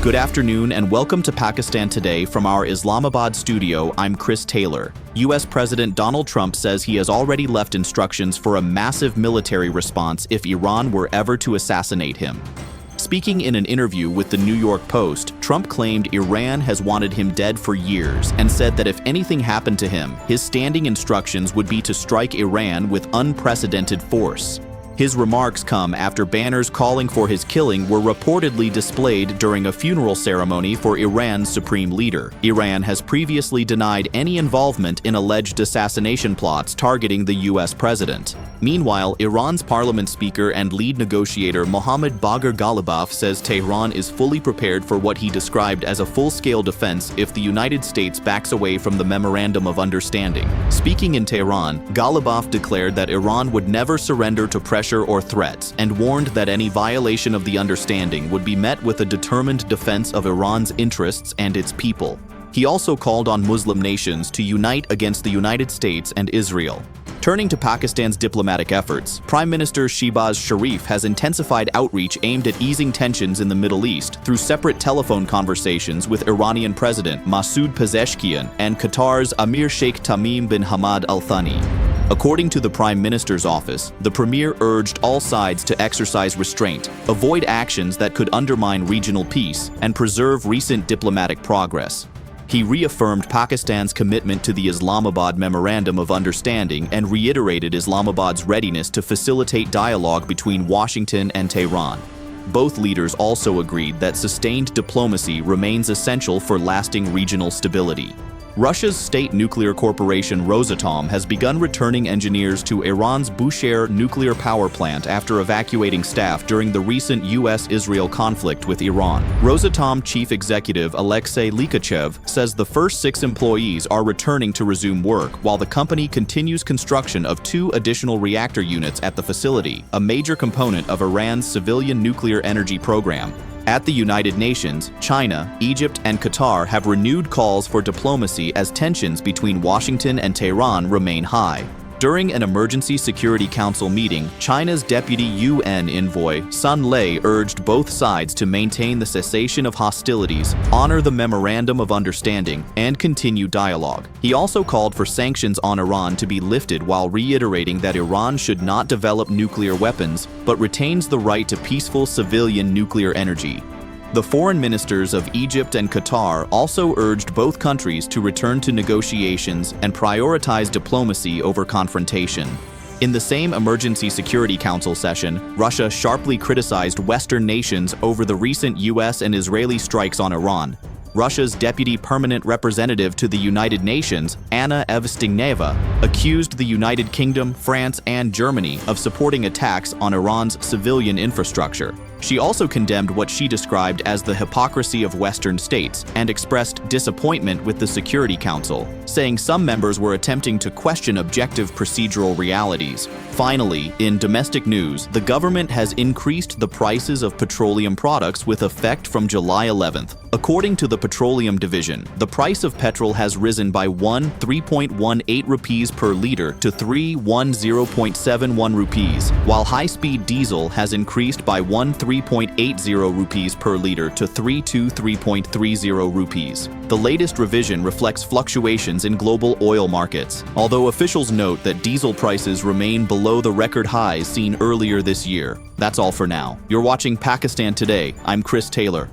Good afternoon and welcome to Pakistan Today from our Islamabad studio. I'm Chris Taylor. U.S. President Donald Trump says he has already left instructions for a massive military response if Iran were ever to assassinate him. Speaking in an interview with the New York Post, Trump claimed Iran has wanted him dead for years and said that if anything happened to him, his standing instructions would be to strike Iran with unprecedented force. His remarks come after banners calling for his killing were reportedly displayed during a funeral ceremony for Iran's supreme leader. Iran has previously denied any involvement in alleged assassination plots targeting the U.S. president. Meanwhile, Iran's parliament speaker and lead negotiator Mohammad Bagher Ghalibaf says Tehran is fully prepared for what he described as a full-scale defense if the United States backs away from the Memorandum of Understanding. Speaking in Tehran, Ghalibaf declared that Iran would never surrender to pressure or threats and warned that any violation of the understanding would be met with a determined defense of Iran's interests and its people. He also called on Muslim nations to unite against the United States and Israel. Turning to Pakistan's diplomatic efforts, Prime Minister Shehbaz Sharif has intensified outreach aimed at easing tensions in the Middle East through separate telephone conversations with Iranian President Masoud Pezeshkian and Qatar's Emir Sheikh Tamim bin Hamad Al Thani. According to the Prime Minister's office, the premier urged all sides to exercise restraint, avoid actions that could undermine regional peace, and preserve recent diplomatic progress. He reaffirmed Pakistan's commitment to the Islamabad Memorandum of Understanding and reiterated Islamabad's readiness to facilitate dialogue between Washington and Tehran. Both leaders also agreed that sustained diplomacy remains essential for lasting regional stability. Russia's state nuclear corporation Rosatom has begun returning engineers to Iran's Bushehr nuclear power plant after evacuating staff during the recent U.S.-Israel conflict with Iran. Rosatom chief executive Alexei Likachev says the first 6 employees are returning to resume work while the company continues construction of 2 additional reactor units at the facility, a major component of Iran's civilian nuclear energy program. At the United Nations, China, Egypt, and Qatar have renewed calls for diplomacy as tensions between Washington and Tehran remain high. During an Emergency Security Council meeting, China's deputy UN envoy, Sun Lei, urged both sides to maintain the cessation of hostilities, honor the Memorandum of Understanding, and continue dialogue. He also called for sanctions on Iran to be lifted while reiterating that Iran should not develop nuclear weapons, but retains the right to peaceful civilian nuclear energy. The foreign ministers of Egypt and Qatar also urged both countries to return to negotiations and prioritize diplomacy over confrontation. In the same Emergency Security Council session, Russia sharply criticized Western nations over the recent U.S. and Israeli strikes on Iran. Russia's deputy permanent representative to the United Nations, Anna Evstigneeva, accused the United Kingdom, France, and Germany of supporting attacks on Iran's civilian infrastructure. She also condemned what she described as the hypocrisy of Western states and expressed disappointment with the Security Council, saying some members were attempting to question objective procedural realities. Finally, in domestic news, the government has increased the prices of petroleum products with effect from July 11th. According to the Petroleum Division, the price of petrol has risen by 3.18 rupees per liter to 310.71 rupees, while high-speed diesel has increased by 3.80 rupees per liter to 323.30 rupees. The latest revision reflects fluctuations in global oil markets, although officials note that diesel prices remain below the record highs seen earlier this year. That's all for now. You're watching Pakistan Today. I'm Chris Taylor.